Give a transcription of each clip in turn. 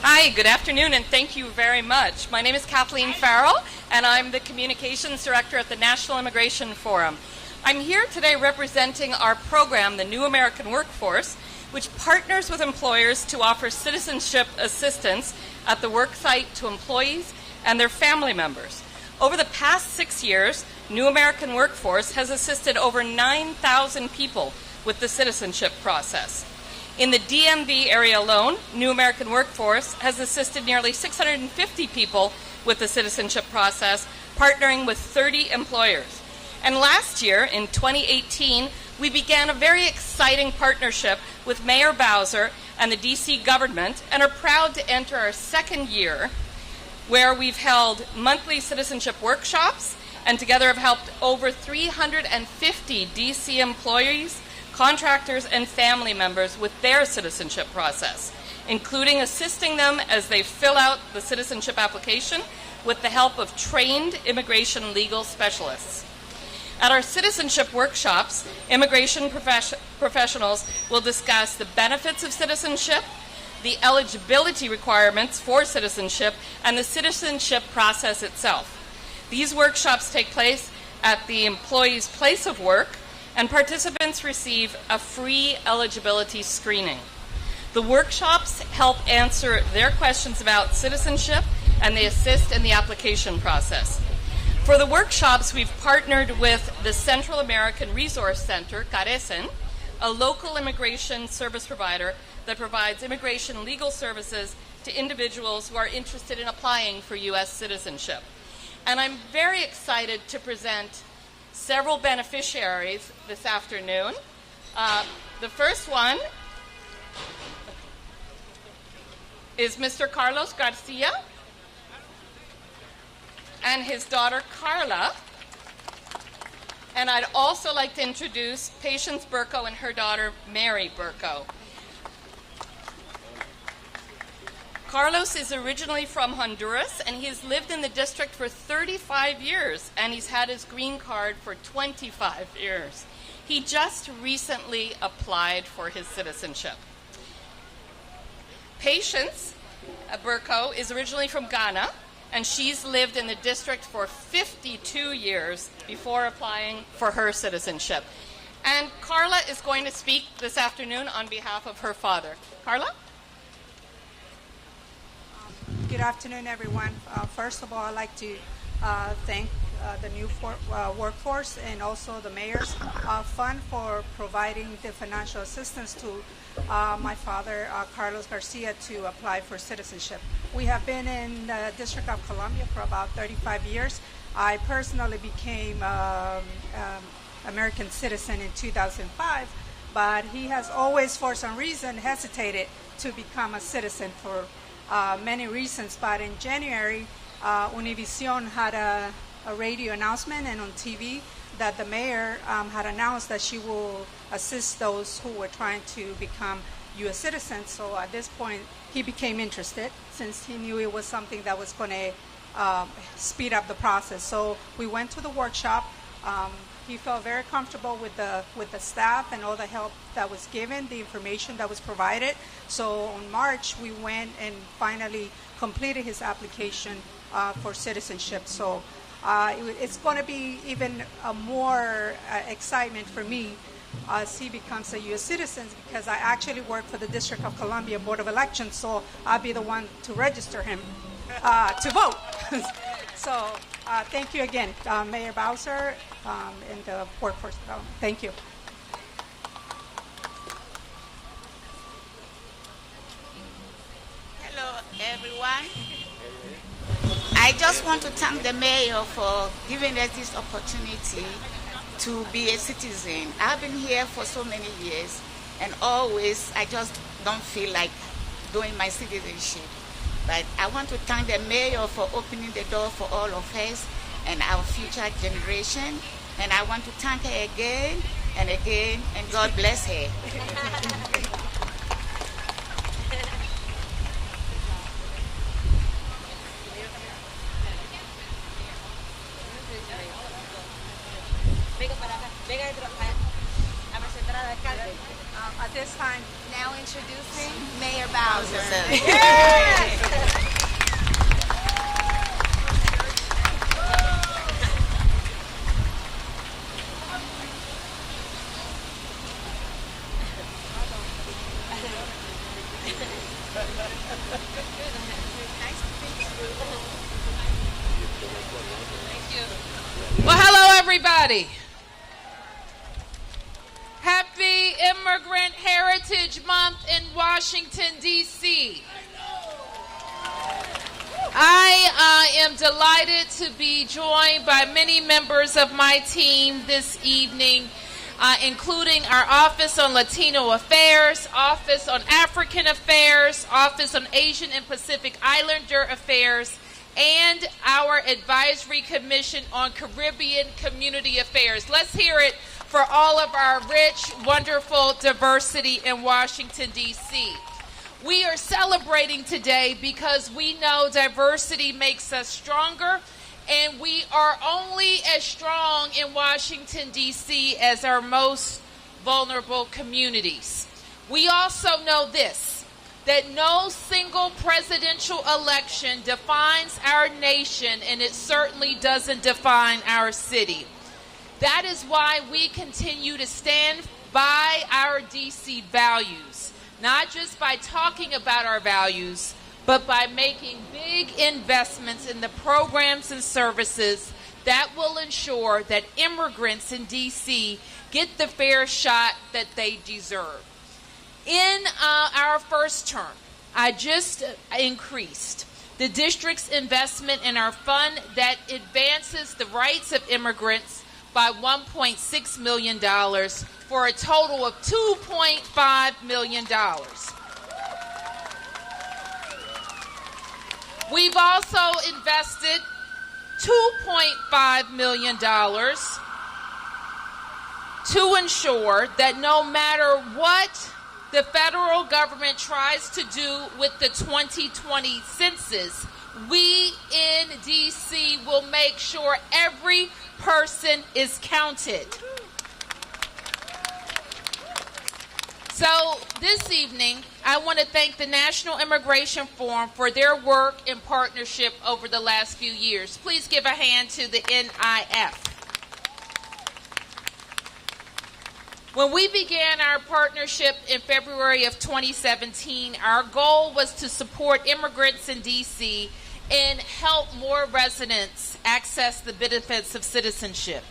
Hi, good afternoon, and thank you very much. My name is Kathleen Farrell, and I'm the Communications Director at the National Immigration Forum. I'm here today representing our program, the New American Workforce, which partners with employers to offer citizenship assistance at the work site to employees and their family members. Over the past 6 years, New American Workforce has assisted over 9,000 people with the citizenship process. In the DMV area alone, New American Workforce has assisted nearly 650 people with the citizenship process, partnering with 30 employers. And last year, in 2018, we began a very exciting partnership with Mayor Bowser and the DC government and are proud to enter our second year, where we've held monthly citizenship workshops and together have helped over 350 DC employees, contractors, and family members with their citizenship process, including assisting them as they fill out the citizenship application with the help of trained immigration legal specialists. At our citizenship workshops, immigration professionals will discuss the benefits of citizenship, the eligibility requirements for citizenship, and the citizenship process itself. These workshops take place at the employee's place of work, and participants receive a free eligibility screening. The workshops help answer their questions about citizenship, and they assist in the application process. For the workshops, we've partnered with the Central American Resource Center, CARECEN, a local immigration service provider that provides immigration legal services to individuals who are interested in applying for U.S. citizenship. And I'm very excited to present several beneficiaries this afternoon. The first one is Mr. Carlos Garcia and his daughter Carla. And I'd also like to introduce Patience Burko and her daughter Mary Burko. Carlos is originally from Honduras, and he has lived in the district for 35 years, and he's had his green card for 25 years. He just recently applied for his citizenship. Patience Burko is originally from Ghana, and she's lived in the district for 52 years before applying for her citizenship. And Carla is going to speak this afternoon on behalf of her father. Carla? Good afternoon, everyone. First of all, I'd like to thank the new workforce and also the Mayor's Fund for providing the financial assistance to my father, Carlos Garcia, to apply for citizenship. We have been in the District of Columbia for about 35 years. I personally became American citizen in 2005, but he has always, for some reason, hesitated to become a citizen for many reasons. But in January, Univision had a radio announcement and on TV that the mayor had announced that she will assist those who were trying to become U.S. citizens. So at this point, he became interested since he knew it was something that was going to speed up the process. So we went to the workshop. He felt very comfortable with the staff and all the help that was given, the information that was provided. So in March, we went and finally completed his application for citizenship. So it's going to be even more excitement for me as he becomes a U.S. citizen, because I actually work for the District of Columbia Board of Elections, so I'll be the one to register him to vote. So thank you again, Mayor Bowser and the workforce development. Thank you. Hello, everyone. I just want to thank the mayor for giving us this opportunity to be a citizen. I've been here for so many years, and always I just don't feel like doing my citizenship. But I want to thank the mayor for opening the door for all of us and our future generation. And I want to thank her again and again, and God bless her. At this time, Now introducing Mayor Bowser. Well, hello, everybody. Happy Immigrant Heritage Month in Washington, D.C. I am delighted to be joined by many members of my team this evening, including our Office on Latino Affairs, Office on African Affairs, Office on Asian and Pacific Islander Affairs, and our Advisory Commission on Caribbean Community Affairs. Let's hear it for all of our rich, wonderful diversity in Washington, D.C. We are celebrating today because we know diversity makes us stronger, and we are only as strong in Washington, D.C. as our most vulnerable communities. We also know this, that no single presidential election defines our nation, and it certainly doesn't define our city. That is why we continue to stand by our D.C. values, not just by talking about our values, but by making big investments in the programs and services that will ensure that immigrants in D.C. get the fair shot that they deserve. In our first term, I just increased the district's investment in our fund that advances the rights of immigrants by $1.6 million for a total of $2.5 million. We've also invested $2.5 million to ensure that no matter what the federal government tries to do with the 2020 census, we in D.C. will make sure every person is counted. So this evening, I want to thank the National Immigration Forum for their work and partnership over the last few years. Please give a hand to the NIF. When we began our partnership in February of 2017, our goal was to support immigrants in D.C. and help more residents access the benefits of citizenship.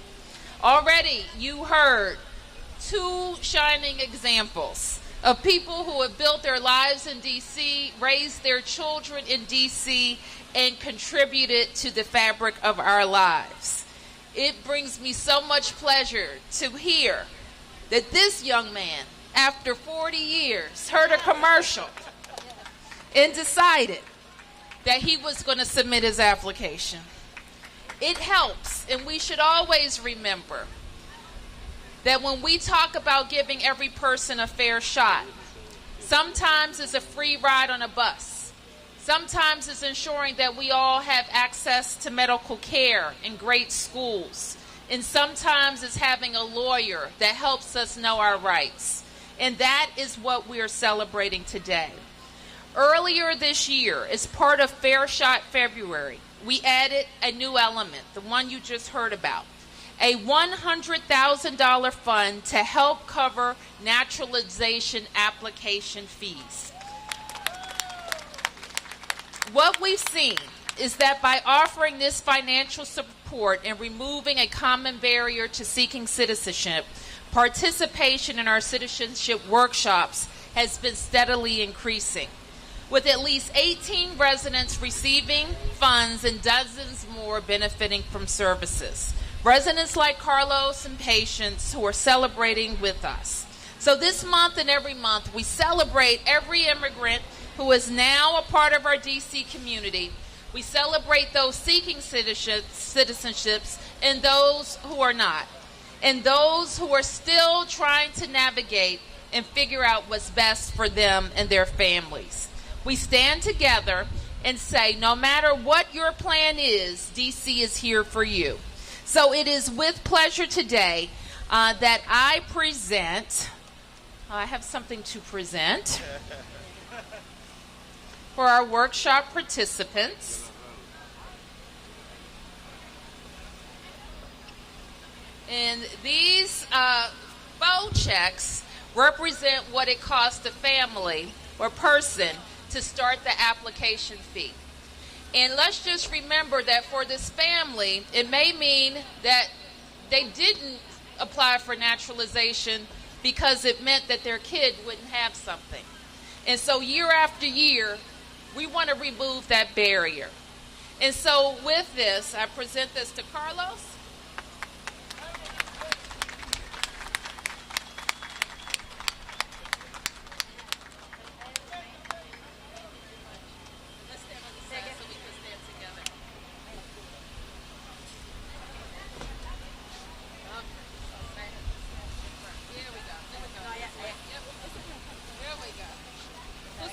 Already, you heard two shining examples of people who have built their lives in D.C., raised their children in D.C., and contributed to the fabric of our lives. It brings me so much pleasure to hear that this young man, after 40 years, heard a commercial and decided that he was going to submit his application. It helps, and we should always remember that when we talk about giving every person a fair shot, sometimes it's a free ride on a bus. Sometimes it's ensuring that we all have access to medical care and great schools. And sometimes it's having a lawyer that helps us know our rights. And that is what we are celebrating today. Earlier this year, as part of Fair Shot February, we added a new element, the one you just heard about, a $100,000 fund to help cover naturalization application fees. What we've seen is that by offering this financial support and removing a common barrier to seeking citizenship, participation in our citizenship workshops has been steadily increasing, with at least 18 residents receiving funds and dozens more benefiting from services. Residents like Carlos and Patience who are celebrating with us. So this month and every month, we celebrate every immigrant who is now a part of our D.C. community. We celebrate those seeking citizenships and those who are not, and those who are still trying to navigate and figure out what's best for them and their families. We stand together and say, no matter what your plan is, D.C. is here for you. So it is with pleasure today that I have something to present for our workshop participants. And these faux checks represent what it costs a family or person to start the application fee. And let's just remember that for this family, it may mean that they didn't apply for naturalization because it meant that their kid wouldn't have something. And so year after year, we want to remove that barrier. And so with this, I present this to Carlos.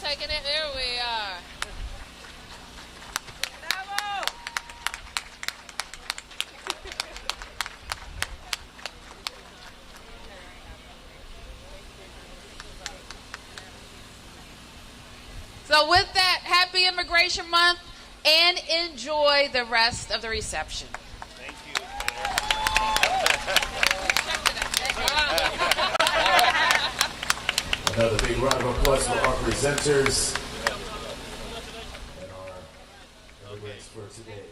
Taking it, there we are. So with that, happy Immigration Month and enjoy the rest of the reception. Thank you. Another big round of applause for our presenters and our immigrants for today.